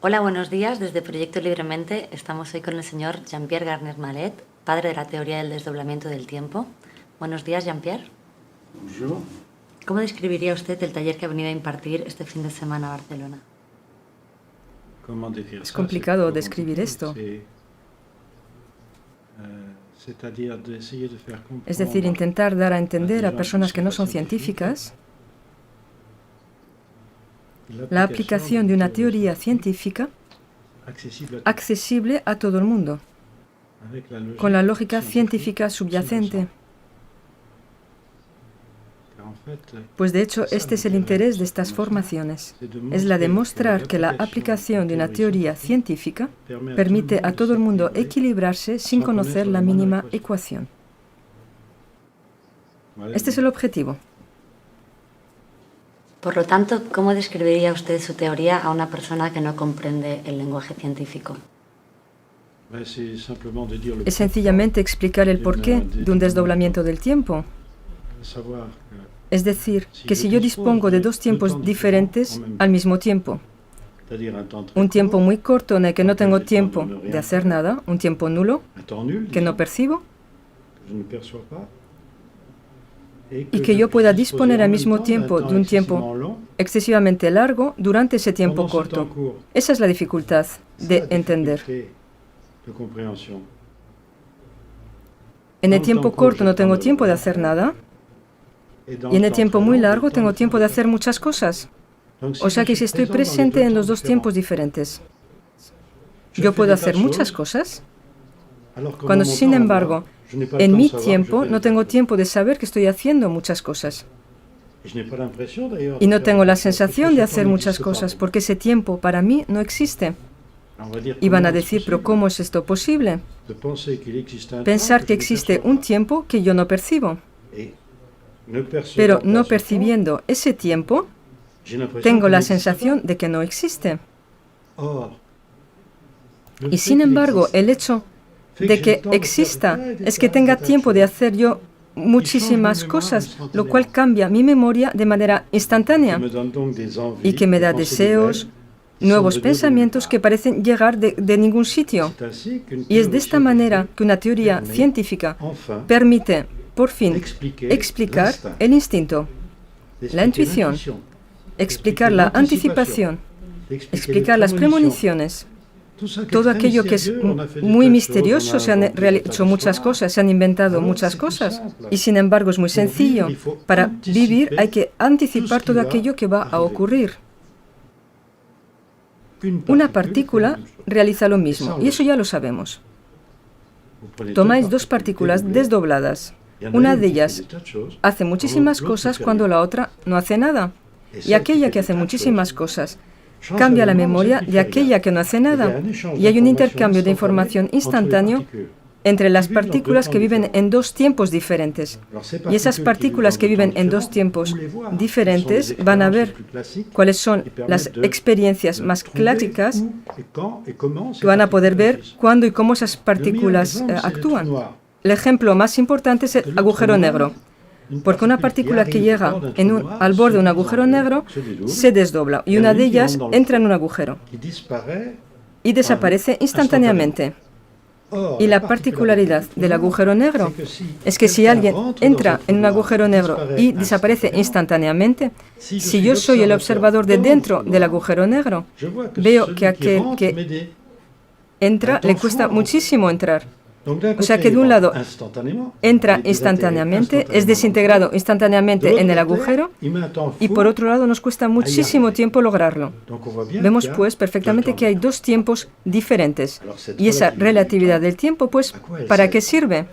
Hola, buenos días. Desde Proyecto Libremente estamos hoy con el señor Jean-Pierre Garner-Mallet, padre de la teoría del desdoblamiento del tiempo. Buenos días, Jean-Pierre. Bonjour. ¿Cómo describiría usted el taller que ha venido a impartir este fin de semana a Barcelona? Es complicado describir esto. Es decir, intentar dar a entender a personas que no son científicas la aplicación de una teoría científica accesible a todo el mundo, con la lógica científica subyacente. Pues de hecho, este es el interés de estas formaciones. Es la de mostrar que la aplicación de una teoría científica permite a todo el mundo equilibrarse sin conocer la mínima ecuación. Este es el objetivo. Por lo tanto, ¿cómo describiría usted su teoría a una persona que no comprende el lenguaje científico? Es sencillamente explicar el porqué de un desdoblamiento del tiempo. Es decir, que si yo dispongo de dos tiempos diferentes al mismo tiempo, un tiempo muy corto en el que no tengo tiempo de hacer nada, un tiempo nulo que no percibo, y que yo pueda disponer al mismo tiempo de un tiempo excesivamente largo durante ese tiempo corto. Esa es la dificultad de entender. En el tiempo corto no tengo tiempo de hacer nada, y en el tiempo muy largo tengo tiempo de hacer muchas cosas. O sea que si estoy presente en los dos tiempos diferentes, yo puedo hacer muchas cosas, cuando sin embargo, en mi tiempo no tengo tiempo de saber que estoy haciendo muchas cosas. Y no tengo la sensación de hacer muchas cosas, porque ese tiempo para mí no existe. Y van a decir, ¿pero cómo es esto posible? Pensar que existe un tiempo que yo no percibo. Pero no percibiendo ese tiempo, tengo la sensación de que no existe. Y sin embargo, el hecho de que exista es que tenga tiempo de hacer yo muchísimas cosas, lo cual cambia mi memoria de manera instantánea y que me da deseos, nuevos pensamientos que parecen llegar de ningún sitio. Y es de esta manera que una teoría científica permite, por fin, explicar el instinto, la intuición, explicar la anticipación, explicar las premoniciones. Todo aquello que es muy misterioso, se han hecho muchas cosas, se han inventado muchas cosas, y sin embargo es muy sencillo. Para vivir hay que anticipar todo aquello que va a ocurrir. Una partícula realiza lo mismo, y eso ya lo sabemos. Tomáis dos partículas desdobladas. Una de ellas hace muchísimas cosas cuando la otra no hace nada, y aquella que hace muchísimas cosas cambia la memoria de aquella que no hace nada, y hay un intercambio de información instantáneo entre las partículas que viven en dos tiempos diferentes. Y esas partículas que viven en dos tiempos diferentes van a ver cuáles son las experiencias más clásicas, que van a poder ver cuándo y cómo esas partículas actúan. El ejemplo más importante es el agujero negro. Porque una partícula que llega al borde de un agujero negro se desdobla y una de ellas entra en un agujero y desaparece instantáneamente. Y la particularidad del agujero negro es que si alguien entra en un agujero negro y desaparece instantáneamente, si yo soy el observador de dentro del agujero negro, veo que aquel que entra le cuesta muchísimo entrar. O sea que de un lado entra instantáneamente, es desintegrado instantáneamente en el agujero, y por otro lado nos cuesta muchísimo tiempo lograrlo. Vemos pues perfectamente que hay dos tiempos diferentes. Y esa relatividad del tiempo, pues, ¿para qué sirve?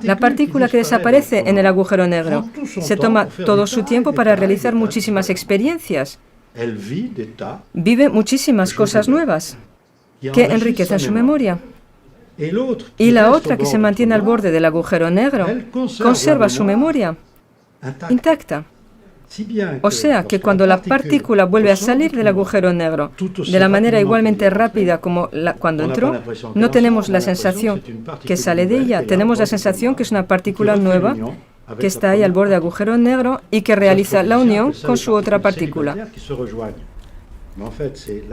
La partícula que desaparece en el agujero negro se toma todo su tiempo para realizar muchísimas experiencias. Vive muchísimas cosas nuevas que enriquecen su memoria. Y la otra, que se mantiene al borde del agujero negro, conserva su memoria intacta. O sea que cuando la partícula vuelve a salir del agujero negro de la manera igualmente rápida como cuando entró, no tenemos la sensación que sale de ella, tenemos la sensación que es una partícula nueva que está ahí al borde del agujero negro y que realiza la unión con su otra partícula.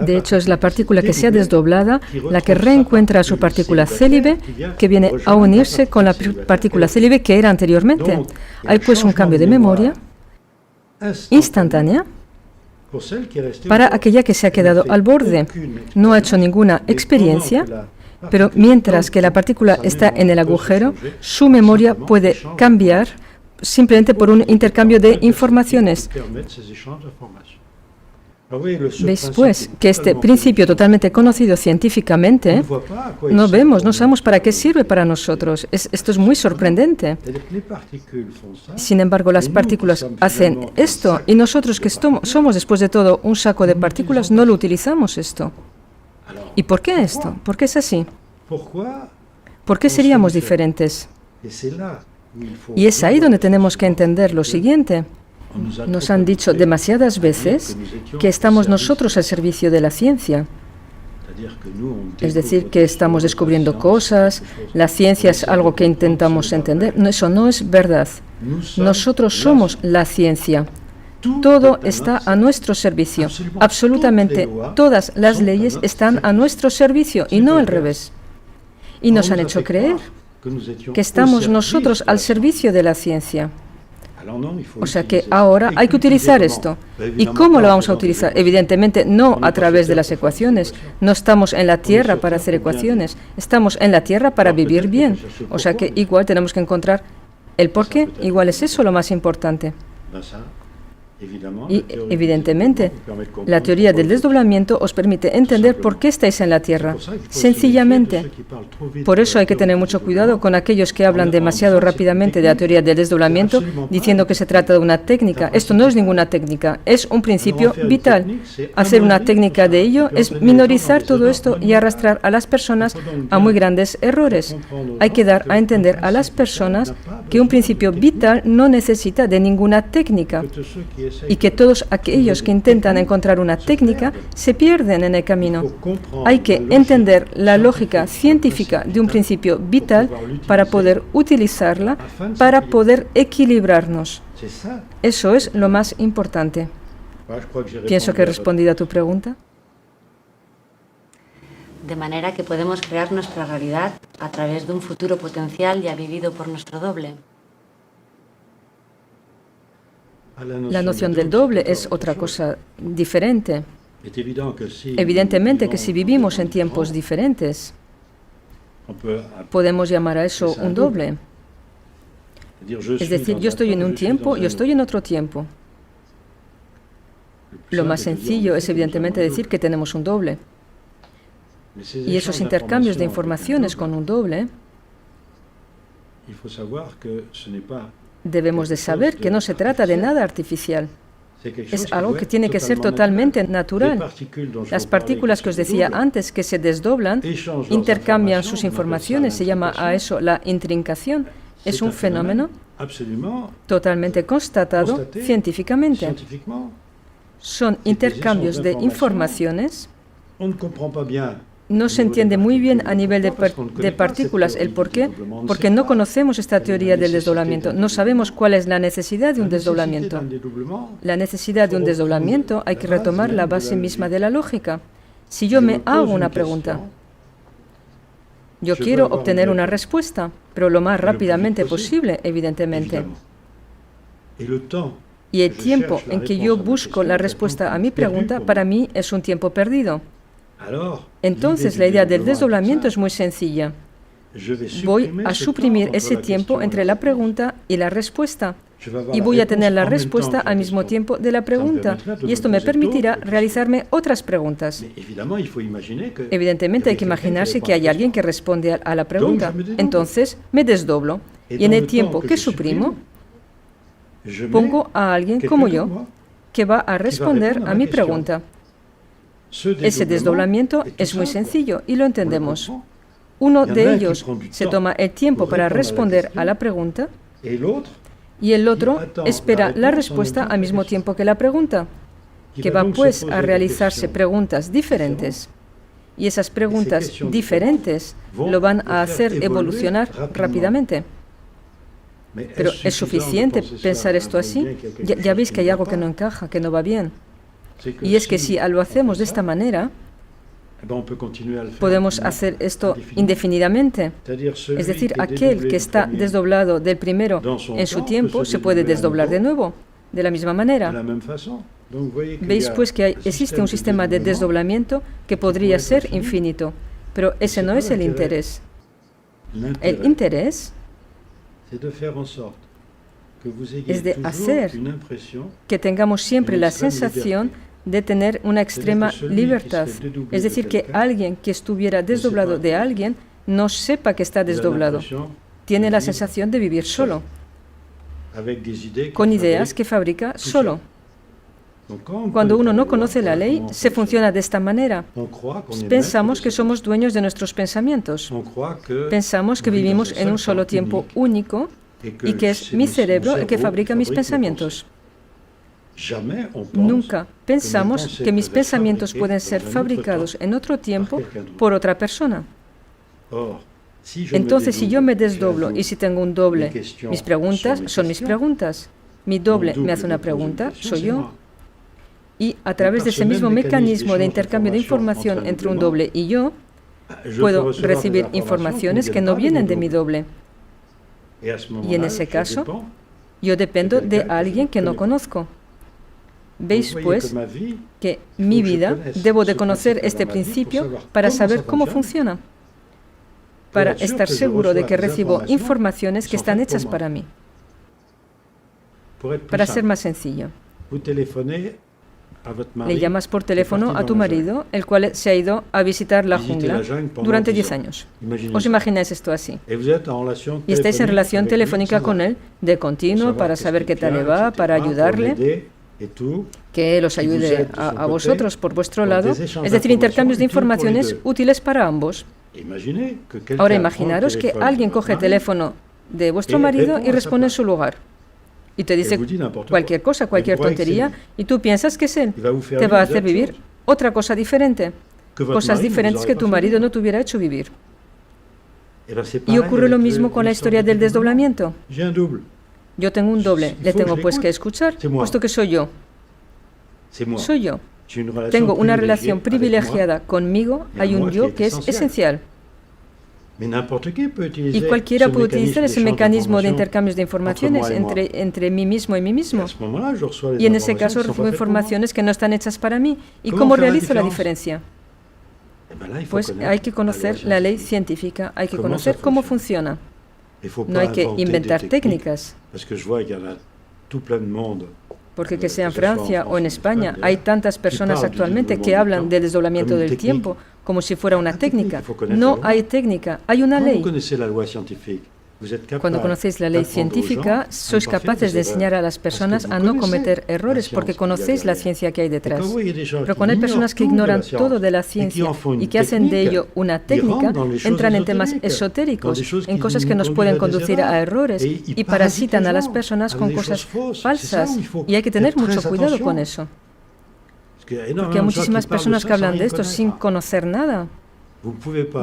De hecho, es la partícula que se ha desdoblada la que reencuentra a su partícula célibe, que viene a unirse con la partícula célibe que era anteriormente. Hay pues un cambio de memoria instantánea para aquella que se ha quedado al borde. No ha hecho ninguna experiencia, pero mientras que la partícula está en el agujero, su memoria puede cambiar simplemente por un intercambio de informaciones. Veis pues que este principio totalmente conocido científicamente, no vemos, no sabemos para qué sirve para nosotros. Esto es muy sorprendente. Sin embargo, las partículas hacen esto y nosotros que somos después de todo un saco de partículas no lo utilizamos esto. ¿Y por qué esto? ¿Por qué es así? ¿Por qué seríamos diferentes? Y es ahí donde tenemos que entender lo siguiente. Nos han dicho demasiadas veces que estamos nosotros al servicio de la ciencia. Es decir, que estamos descubriendo cosas, la ciencia es algo que intentamos entender. No, eso no es verdad. Nosotros somos la ciencia. Todo está a nuestro servicio. Absolutamente todas las leyes están a nuestro servicio y no al revés. Y nos han hecho creer que estamos nosotros al servicio de la ciencia. O sea que ahora hay que utilizar esto. ¿Y cómo lo vamos a utilizar? Evidentemente no a través de las ecuaciones. No estamos en la Tierra para hacer ecuaciones. Estamos en la Tierra para vivir bien. O sea que igual tenemos que encontrar el porqué. Igual es eso lo más importante. Y evidentemente, la teoría del desdoblamiento os permite entender por qué estáis en la Tierra. Sencillamente. Por eso hay que tener mucho cuidado con aquellos que hablan demasiado rápidamente de la teoría del desdoblamiento, diciendo que se trata de una técnica. Esto no es ninguna técnica, es un principio vital. Hacer una técnica de ello es minorizar todo esto y arrastrar a las personas a muy grandes errores. Hay que dar a entender a las personas que un principio vital no necesita de ninguna técnica. Y que todos aquellos que intentan encontrar una técnica se pierden en el camino. Hay que entender la lógica científica de un principio vital para poder utilizarla, para poder equilibrarnos. Eso es lo más importante. Pienso que he respondido a tu pregunta. De manera que podemos crear nuestra realidad a través de un futuro potencial ya vivido por nuestro doble. La noción del doble es otra cosa diferente. Evidentemente que si vivimos en tiempos diferentes, podemos llamar a eso un doble. Es decir, yo estoy en un tiempo, yo estoy en otro tiempo. Lo más sencillo es evidentemente decir que tenemos un doble. Y esos intercambios de informaciones con un doble, debemos de saber que no se trata de nada artificial. Es algo que tiene que ser totalmente natural. Las partículas que os decía antes que se desdoblan, intercambian sus informaciones, se llama a eso la intrincación. Es un fenómeno totalmente constatado científicamente. Son intercambios de informaciones. No se entiende muy bien a nivel de partículas el por qué, porque no conocemos esta teoría del desdoblamiento. No sabemos cuál es la necesidad de un desdoblamiento. La necesidad de un desdoblamiento hay que retomar la base misma de la lógica. Si yo me hago una pregunta, yo quiero obtener una respuesta, pero lo más rápidamente posible, evidentemente. Y el tiempo en que yo busco la respuesta a mi pregunta, para mí es un tiempo perdido. Entonces, la idea del desdoblamiento es muy sencilla. Voy a suprimir ese tiempo entre la pregunta y la respuesta. Y voy a tener la respuesta al mismo tiempo de la pregunta. Y esto me permitirá realizarme otras preguntas. Evidentemente hay que imaginarse que hay alguien que responde a la pregunta. Entonces, me desdoblo. Y en el tiempo que suprimo, pongo a alguien como yo que va a responder a mi pregunta. Ese desdoblamiento es muy sencillo y lo entendemos. Uno de ellos se toma el tiempo para responder a la pregunta y el otro espera la respuesta al mismo tiempo que la pregunta, que va pues a realizarse preguntas diferentes. Y esas preguntas diferentes lo van a hacer evolucionar rápidamente. Pero ¿es suficiente pensar esto así? Ya veis que hay algo que no encaja, que no va bien. Y es que si lo hacemos de esta manera, podemos hacer esto indefinidamente. Es decir, aquel que está desdoblado del primero en su tiempo se puede desdoblar de nuevo, de la misma manera. Veis pues que existe un sistema de desdoblamiento que podría ser infinito, pero ese no es el interés. El interés es de hacer que tengamos siempre la sensación de tener una extrema libertad. Es decir, que alguien que estuviera desdoblado de alguien no sepa que está desdoblado. Tiene la sensación de vivir solo, con ideas que fabrica solo. Cuando uno no conoce la ley, se funciona de esta manera. Pensamos que somos dueños de nuestros pensamientos. Pensamos que vivimos en un solo tiempo único y que es mi cerebro el que fabrica mis pensamientos. Nunca pensamos que mis pensamientos pueden ser fabricados en otro tiempo por otra persona. Entonces, si yo me desdoblo y si tengo un doble, mis preguntas son mis preguntas. Mi doble me hace una pregunta, soy yo. Y a través de ese mismo mecanismo de intercambio de información entre un doble y yo, puedo recibir informaciones que no vienen de mi doble. Y en ese caso, yo dependo de alguien que no conozco. Veis, pues, que mi vida, debo de conocer este principio para saber cómo funciona, para estar seguro de que recibo informaciones que están hechas para mí. Para ser más sencillo, le llamas por teléfono a tu marido, el cual se ha ido a visitar la jungla durante 10 años. ¿Os imagináis esto así? Y estáis en relación telefónica con él de continuo para saber qué tal le va, para ayudarle, que él os ayude a vosotros por vuestro lado. Es decir, intercambios de informaciones útiles para ambos. Ahora imaginaros que alguien coge el teléfono de vuestro marido y responde en su lugar. Y te dice cualquier cosa, cualquier tontería, y tú piensas que es él. Te va a hacer vivir otra cosa diferente, cosas diferentes que tu marido no te hubiera hecho vivir. Y ocurre lo mismo con la historia del desdoblamiento. Yo tengo un doble, le tengo pues que escuchar, puesto que soy yo. Soy yo. Tengo una relación privilegiada conmigo, hay un yo que es esencial. Y cualquiera puede utilizar ese mecanismo de intercambios de informaciones entre mí mismo y mí mismo. Y en ese caso recibo informaciones que no están hechas para mí. ¿Y cómo realizo la diferencia? Pues hay que conocer la ley científica, hay que conocer cómo funciona. No hay que inventar técnicas. Porque que sea en Francia o en España, hay tantas personas actualmente que hablan del desdoblamiento del tiempo como si fuera una técnica. No hay técnica, hay una ley. Cuando conocéis la ley científica, sois capaces de enseñar a las personas a no cometer errores porque conocéis la ciencia que hay detrás. Pero cuando hay personas que ignoran todo de la ciencia y que hacen de ello una técnica, entran en temas esotéricos, en cosas que nos pueden conducir a errores y parasitan a las personas con cosas falsas. Y hay que tener mucho cuidado con eso. Porque hay muchísimas personas que hablan de esto sin conocer nada.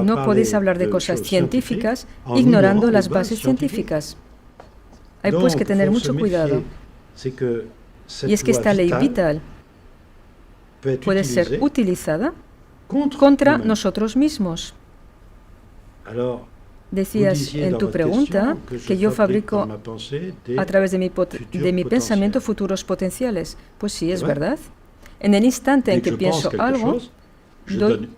No podéis hablar de cosas científicas ignorando las bases científicas. Hay pues que tener mucho cuidado. Y es que esta ley vital puede ser utilizada contra nosotros mismos. Decías en tu pregunta que yo fabrico a través de mi pensamiento futuros potenciales. Pues sí, es verdad. En el instante en que pienso algo, doy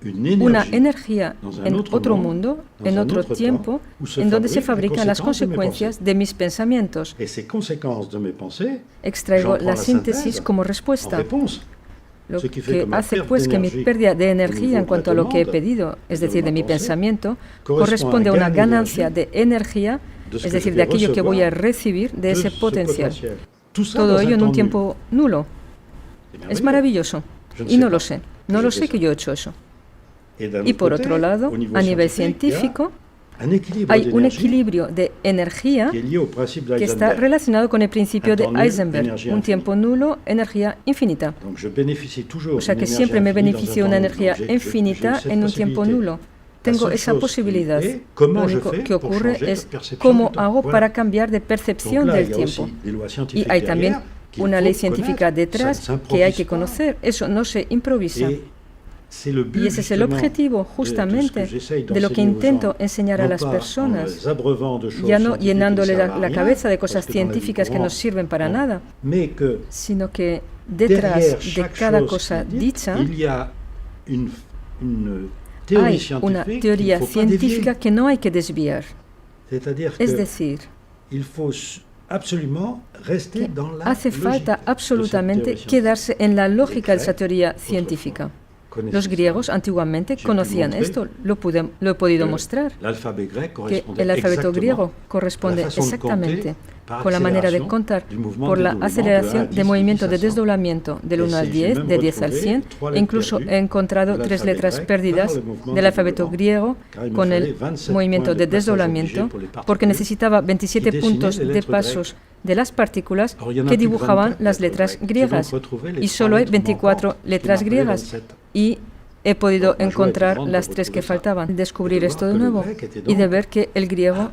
una energía en otro mundo, en otro tiempo, en donde se fabrican las consecuencias de mis pensamientos. Extraigo la síntesis como respuesta. Lo que hace pues que mi pérdida de energía en cuanto a lo que he pedido, es decir, de mi pensamiento, corresponde a una ganancia de energía, es decir, de aquello que voy a recibir de ese potencial. Todo ello en un tiempo nulo. Es maravilloso. Y no lo sé. No lo sé que yo he hecho eso. Y por otro lado, a nivel científico, hay un equilibrio de energía que está relacionado con el principio de Heisenberg, un tiempo nulo, energía infinita. O sea que siempre me beneficio de una energía infinita en un tiempo nulo. Tengo esa posibilidad. Lo único que ocurre es cómo hago para cambiar de percepción del tiempo. Y hay también una ley científica detrás que hay que conocer. Eso no se improvisa. Y ese es el objetivo, justamente, de lo que intento enseñar a las personas, ya no llenándole la cabeza de cosas científicas que no sirven para nada, sino que detrás de cada cosa dicha hay una teoría científica que no hay que desviar. Es decir, hace falta absolutamente quedarse en la lógica de esa teoría científica. Los griegos antiguamente conocían esto, lo he podido mostrar, que el alfabeto griego corresponde exactamente con la manera de contar por la aceleración de movimiento de desdoblamiento del 1 al 10, de 10 al 100, e incluso he encontrado 3 letras perdidas del alfabeto griego con el movimiento de desdoblamiento, porque necesitaba 27 puntos de pasos de las partículas que dibujaban las letras griegas, y solo hay 24 letras griegas, y he podido encontrar las 3 que faltaban. Descubrir esto de nuevo y de ver que el griego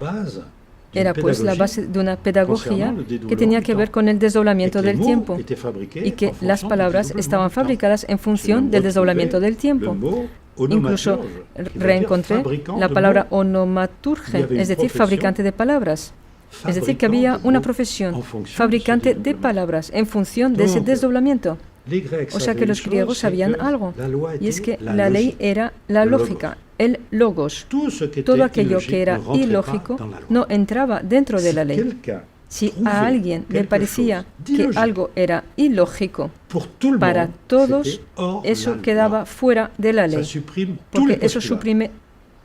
era pues la base de una pedagogía que tenía que ver con el desdoblamiento del tiempo, y que las palabras estaban fabricadas en función del desdoblamiento del tiempo. Incluso reencontré la palabra onomaturge, es decir, fabricante de palabras. Es decir, que había una profesión, fabricante de palabras, en función de ese desdoblamiento. O sea que los griegos sabían algo, y es que la ley era la lógica, el logos. Todo aquello que era ilógico no entraba dentro de la ley. Si a alguien le parecía que algo era ilógico, para todos eso quedaba fuera de la ley, porque eso suprime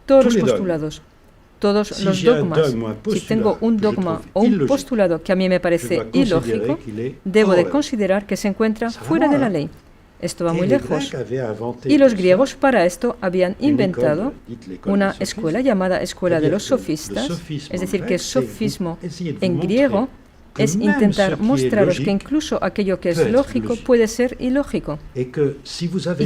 todos los postulados, todos los dogmas. Si tengo un dogma o un postulado que a mí me parece ilógico, debo de considerar que se encuentra fuera de la ley. Esto va muy lejos. Y los griegos para esto habían inventado una escuela llamada Escuela de los Sofistas, es decir, que sofismo en griego es intentar mostraros que incluso aquello que es lógico puede ser ilógico, y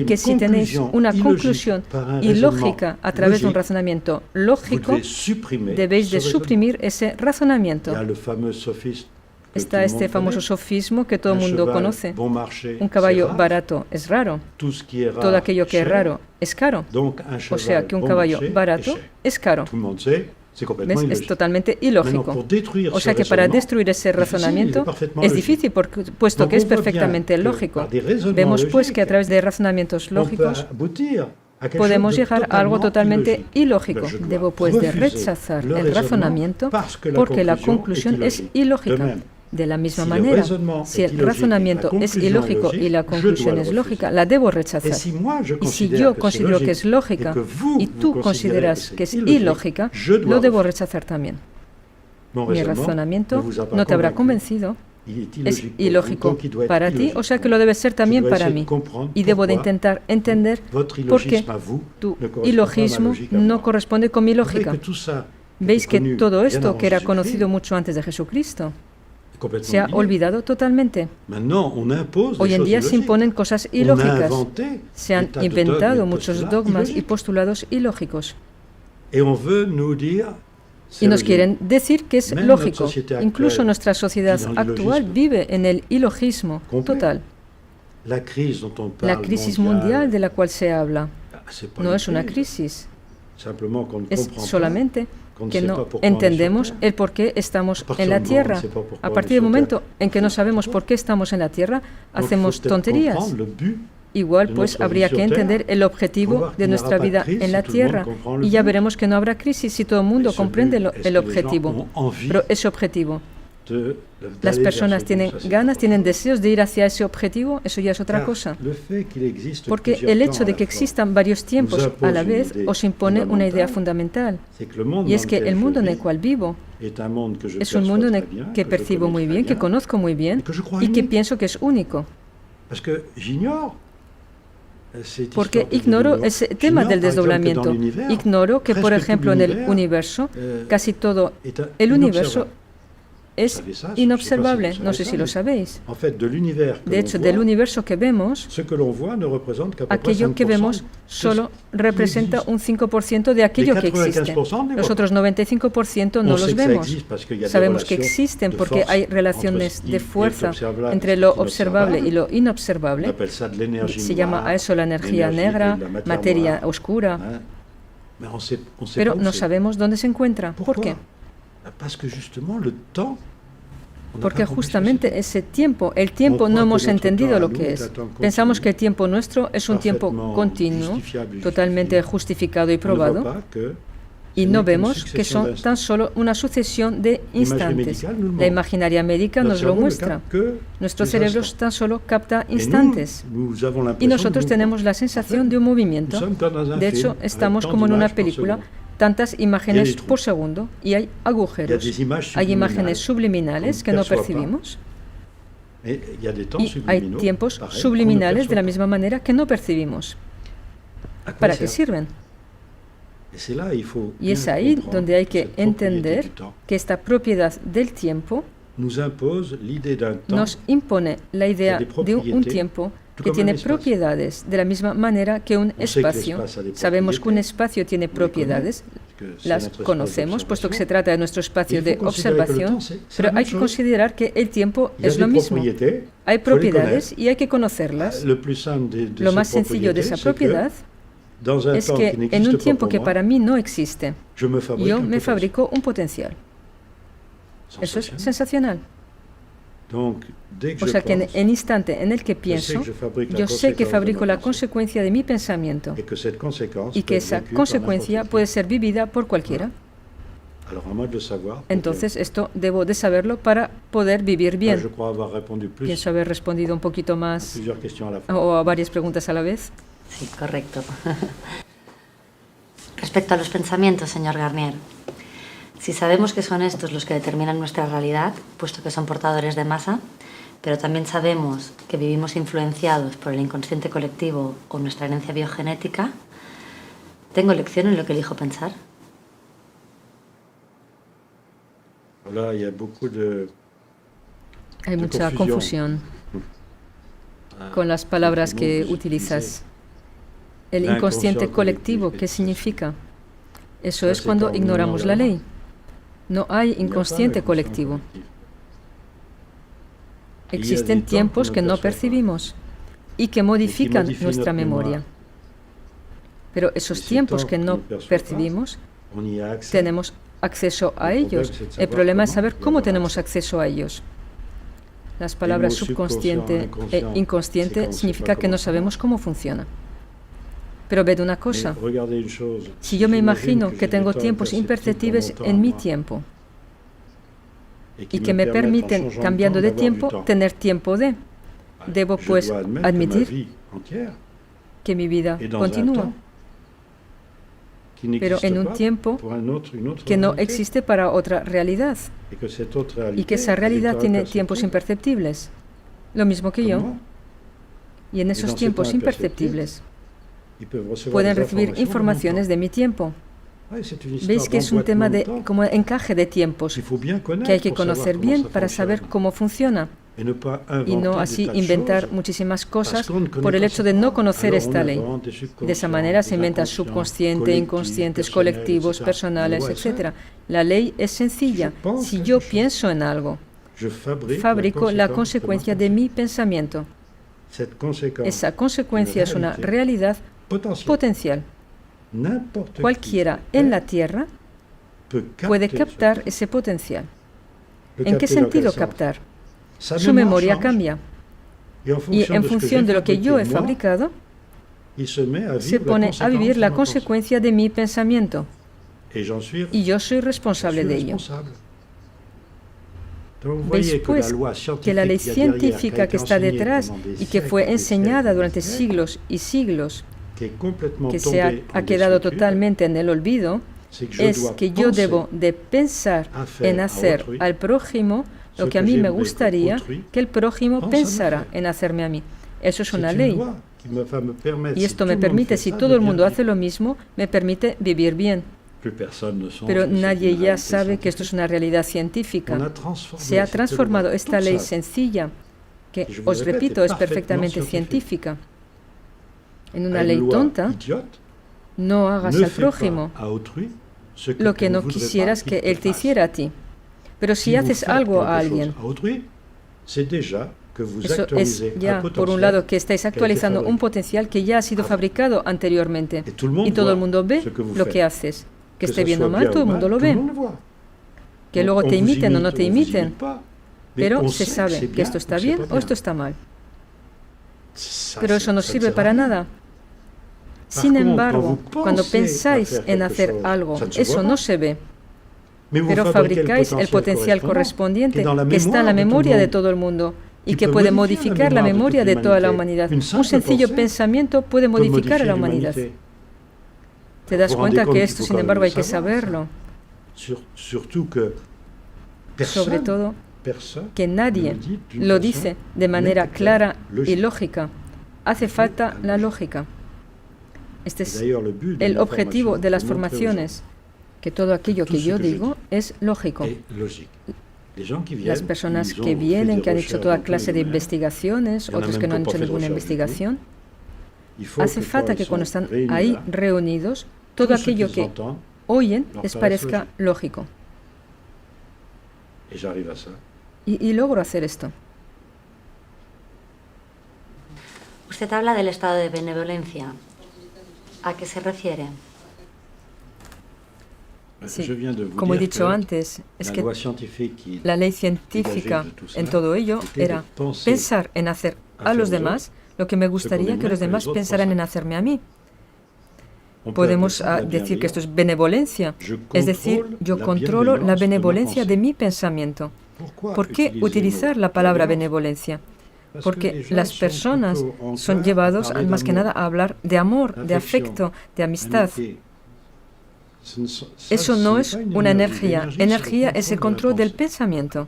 que si tenéis una conclusión ilógica a través de un razonamiento lógico, debéis de suprimir ese razonamiento. Está este famoso sofismo que todo el mundo conoce. Un caballo barato es raro. Todo aquello que es raro es caro. O sea que un caballo barato es caro. ¿Ves? Es totalmente ilógico. O sea que para destruir ese razonamiento es difícil, puesto que es perfectamente lógico. Vemos pues que a través de razonamientos lógicos podemos llegar a algo totalmente ilógico. Debo pues de rechazar el razonamiento porque la conclusión es ilógica. De la misma manera, si el razonamiento es ilógico y la conclusión es lógica, la debo rechazar. Y si yo considero que es lógica y tú consideras que es ilógica, lo debo rechazar también. Mi razonamiento no te habrá convencido. Es ilógico para ti, o sea que lo debe ser también para mí. Y debo de intentar entender por qué tu ilogismo no corresponde con mi lógica. Veis que todo esto, que era conocido mucho antes de Jesucristo, se ha olvidado totalmente. Hoy en día se imponen cosas ilógicas. Se han inventado muchos dogmas y postulados ilógicos. Y nos quieren decir que es lógico. Incluso nuestra sociedad actual vive en el ilogismo total. La crisis mundial de la cual se habla no es una crisis. Es solamente que no entendemos el por qué estamos en la Tierra. A partir del momento en que no sabemos por qué estamos en la Tierra, hacemos tonterías. Igual pues habría que entender el objetivo de nuestra vida en la Tierra, y ya veremos que no habrá crisis si todo el mundo comprende el objetivo. Pero ese objetivo, las personas tienen ganas, tienen deseos de ir hacia ese objetivo, eso ya es otra cosa. Porque el hecho de que existan varios tiempos a la vez os impone una idea fundamental, y es que el mundo en el cual vivo es un mundo en el que percibo muy bien, que conozco muy bien y que pienso que es único. Porque ignoro ese tema del desdoblamiento. Ignoro que, por ejemplo, en el universo, casi todo el universo es inobservable. No sé si lo sabéis. De hecho, del universo que vemos, aquello que vemos solo representa un 5% de aquello que existe. Los otros 95% no los vemos. Sabemos que existen porque hay relaciones de fuerza entre lo observable y lo inobservable. Se llama a eso la energía negra, materia oscura. Pero no sabemos dónde se encuentra. ¿Por qué? Porque justamente ese tiempo, el tiempo no hemos entendido lo que es. Pensamos que el tiempo nuestro es un tiempo continuo, totalmente justificado y probado, y no vemos que son tan solo una sucesión de instantes. La imaginaria médica nos lo muestra. Nuestro cerebro tan solo capta instantes. Y nosotros tenemos la sensación de un movimiento. De hecho, estamos como en una película, tantas imágenes por segundo, y hay agujeros. Hay imágenes subliminales que no percibimos. Y hay tiempos subliminales de la misma manera que no percibimos. ¿Para qué sirven? Y es ahí donde hay que entender que esta propiedad del tiempo nos impone la idea de un tiempo que tiene propiedades de la misma manera que un espacio. Sabemos que un espacio tiene propiedades, las conocemos, puesto que se trata de nuestro espacio de observación, pero hay que considerar que el tiempo es lo mismo. Hay propiedades y hay que conocerlas. Lo más sencillo de esa propiedad es que en un tiempo que para mí no existe, yo me fabrico un potencial. Eso es sensacional. O sea que en el instante en el que pienso, yo sé que fabrico la consecuencia de mi pensamiento y que esa consecuencia puede ser vivida por cualquiera. Entonces esto debo de saberlo para poder vivir bien. Pienso haber respondido un poquito más o a varias preguntas a la vez. Sí, correcto. Respecto a los pensamientos, señor Garnier, si sabemos que son estos los que determinan nuestra realidad, puesto que son portadores de masa, pero también sabemos que vivimos influenciados por el inconsciente colectivo o nuestra herencia biogenética, ¿tengo elección en lo que elijo pensar? Hay mucha confusión con las palabras que utilizas. El inconsciente colectivo, ¿qué significa? Eso es cuando ignoramos la ley. No hay inconsciente colectivo. Existen tiempos que no percibimos y que modifican nuestra memoria. Pero esos tiempos que no percibimos, tenemos acceso a ellos. El problema es saber cómo tenemos acceso a ellos. Las palabras subconsciente e inconsciente significa que no sabemos cómo funciona. Pero ved una cosa, si yo me imagino que tengo tiempos imperceptibles en mi tiempo y que me permiten, cambiando de tiempo, tener tiempo de, debo pues admitir que mi vida continúa, pero en un tiempo que no existe para otra realidad y que esa realidad tiene tiempos imperceptibles, lo mismo que yo, y en esos tiempos imperceptibles pueden recibir informaciones de mi tiempo. Veis que es un tema de como encaje de tiempos que hay que conocer bien para saber cómo funciona y no así inventar muchísimas cosas por el hecho de no conocer esta ley. De esa manera se inventan subconsciente, inconscientes, colectivos, personales, etc. La ley es sencilla. Si yo pienso en algo, fabrico la consecuencia de mi pensamiento. Esa consecuencia es una realidad potencial. Cualquiera en la Tierra puede captar ese potencial. ¿En qué sentido captar? Su memoria cambia. Y en función de lo que yo he fabricado, se pone a vivir la consecuencia de mi pensamiento. Y yo soy responsable de ello. Veis pues que la ley científica que está detrás y que fue enseñada durante siglos y siglos, que se ha quedado totalmente en el olvido, es que yo debo de pensar en hacer al prójimo lo que a mí me gustaría que el prójimo pensara en hacerme a mí. Eso es una ley. Y esto me permite, si todo el mundo hace lo mismo, me permite vivir bien. Pero nadie ya sabe que esto es una realidad científica. Se ha transformado esta ley sencilla, que, os repito, es perfectamente científica, en una ley tonta. No hagas al prójimo lo que no quisieras que él te hiciera a ti. Pero si haces algo a alguien, eso es ya, por un lado, que estáis actualizando un potencial que ya ha sido fabricado anteriormente. Y todo el mundo ve lo que haces. Que esté bien o mal, todo el mundo lo ve. Que luego te imiten o no te imiten. Pero se sabe que esto está bien o esto está mal. Pero eso no sirve para nada. Sin embargo, cuando pensáis en hacer algo, eso no se ve. Pero fabricáis el potencial correspondiente que está en la memoria de todo el mundo y que puede modificar la memoria de toda la humanidad. Un sencillo pensamiento puede modificar a la humanidad. ¿Te das cuenta que esto, sin embargo, hay que saberlo? Sobre todo, que nadie lo dice de manera clara y lógica. Hace falta la lógica. Este es el objetivo de las formaciones, que todo aquello que yo digo es lógico. Las personas que vienen, que han hecho toda clase de investigaciones, otros que no han hecho ninguna investigación, hace falta que cuando están ahí reunidos, todo aquello que oyen les parezca lógico. Y logro hacer esto. Usted habla del estado de benevolencia. ¿A qué se refiere? Sí, como he dicho antes, es que la ley científica en todo ello era pensar en hacer a los demás lo que me gustaría que los demás pensaran en hacerme a mí. Podemos decir que esto es benevolencia, es decir, yo controlo la benevolencia de mi pensamiento. ¿Por qué utilizar la palabra benevolencia? Porque las personas son llevados más que nada a hablar de amor, de afecto, de amistad. Eso no es una energía. Energía es el control del pensamiento.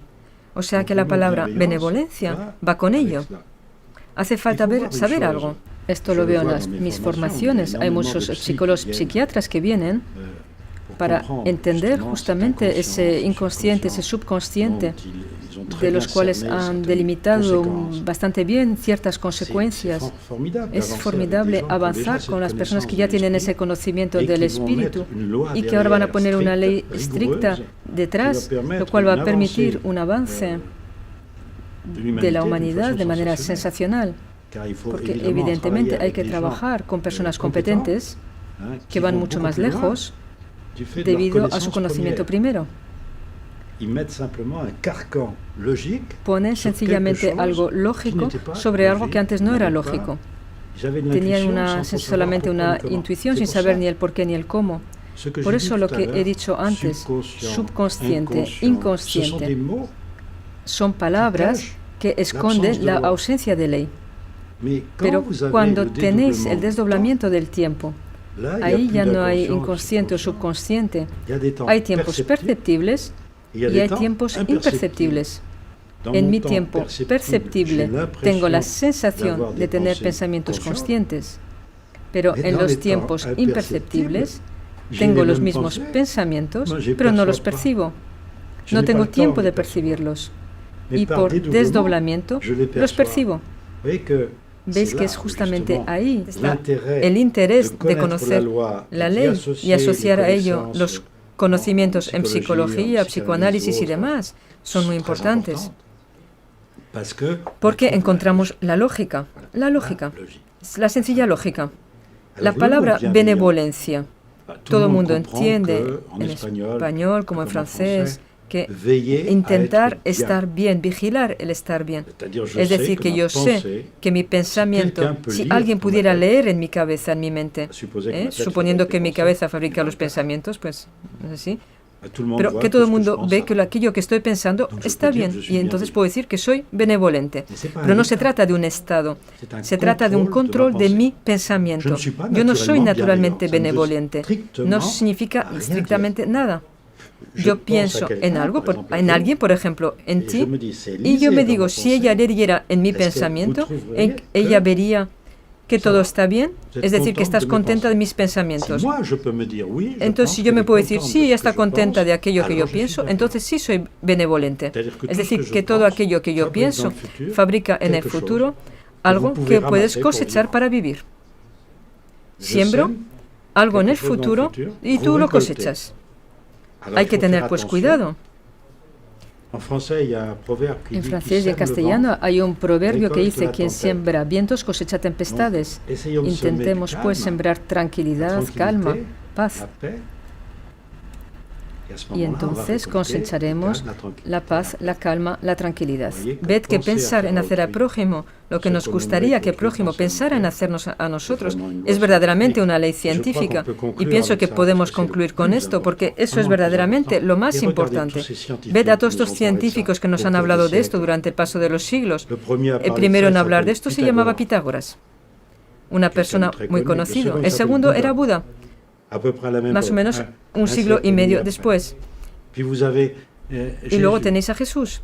O sea que la palabra benevolencia va con ello. Hace falta saber algo. Esto lo veo en mis formaciones. Hay muchos psicólogos, psiquiatras que vienen para entender justamente ese inconsciente, ese subconsciente, de los cuales han delimitado bastante bien ciertas consecuencias. Es formidable avanzar con las personas que ya tienen ese conocimiento del espíritu y que ahora van a poner una ley estricta detrás, lo cual va a permitir un avance de la humanidad de manera sensacional. Porque evidentemente hay que trabajar con personas competentes que van mucho más lejos debido a su conocimiento primero. Ponen sencillamente algo lógico sobre algo que antes no era lógico. Tenían solamente una intuición sin saber ni el por qué ni el cómo. Por eso lo que he dicho antes, subconsciente, inconsciente, son palabras que esconden la ausencia de ley. Pero cuando tenéis el desdoblamiento del tiempo, ahí ya no hay inconsciente o subconsciente. Hay tiempos perceptibles y hay tiempos imperceptibles. En mi tiempo perceptible tengo la sensación de tener pensamientos conscientes, pero en los tiempos imperceptibles tengo los mismos pensamientos, pero no los percibo. No tengo tiempo de percibirlos. Y por desdoblamiento los percibo. ¿Veis que es justamente ahí está el interés de conocer la ley y asociar a ello los conocimientos en psicología, psicoanálisis y demás? Son muy importantes. Porque encontramos la lógica, la sencilla lógica. La palabra benevolencia. Todo el mundo entiende en español como en francés que intentar estar bien, vigilar el estar bien. Es decir, que yo sé que mi pensamiento, si alguien pudiera leer en mi cabeza, en mi mente, suponiendo que mi cabeza fabrica los pensamientos, pues así, pero que todo el mundo ve que aquello que estoy pensando está bien y entonces puedo decir que soy benevolente. Pero no se trata de un estado, se trata de un control de mi pensamiento. Yo no soy naturalmente benevolente, no significa estrictamente nada. Yo pienso en algo, en alguien, por ejemplo, en ti, y yo me digo, si ella leyera en mi pensamiento, ella vería que todo está bien, es decir, que estás contenta de mis pensamientos. Entonces, si yo me puedo decir, sí, ella está contenta de aquello que yo pienso, entonces sí soy benevolente. Es decir, que todo aquello que yo pienso fabrica en el futuro algo que puedes cosechar para vivir. Siembro algo en el futuro y tú lo cosechas. Hay que tener pues cuidado. En francés y en castellano hay un proverbio que dice: quien siembra vientos cosecha tempestades. Intentemos pues sembrar tranquilidad, calma, paz. Y entonces cosecharemos la paz, la calma, la tranquilidad. Ved que pensar en hacer al prójimo lo que nos gustaría que el prójimo pensara en hacernos a nosotros es verdaderamente una ley científica. Y pienso que podemos concluir con esto, porque eso es verdaderamente lo más importante. Ved a todos estos científicos que nos han hablado de esto durante el paso de los siglos. El primero en hablar de esto se llamaba Pitágoras, una persona muy conocida. El segundo era Buda, más o menos un siglo y medio después. Y luego tenéis a Jesús,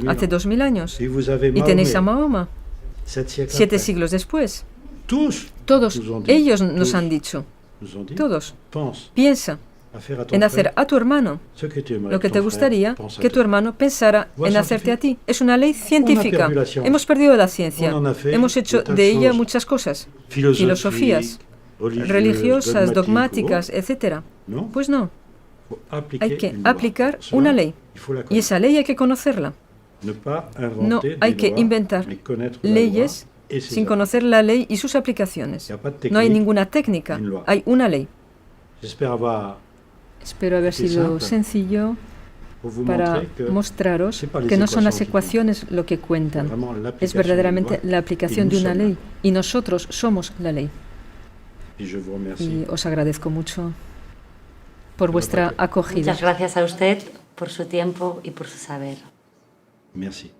hace 2000 años. Y tenéis a Mahoma, 7 siglos después. Todos ellos nos han dicho, todos, piensa en hacer a tu hermano lo que te gustaría que tu hermano pensara en hacerte a ti. Es una ley científica. Hemos perdido la ciencia. Hemos hecho de ella muchas cosas, filosofías religiosas, dogmáticas, etc. Pues no. Hay que aplicar una ley. Y esa ley hay que conocerla. No hay que inventar leyes sin conocer la ley y sus aplicaciones. No hay ninguna técnica, hay una ley. Espero haber sido sencillo para mostraros que no son las ecuaciones lo que cuentan. Es verdaderamente la aplicación de una ley. Y nosotros somos la ley. Y os agradezco mucho por vuestra acogida. Muchas gracias a usted por su tiempo y por su saber. Merci.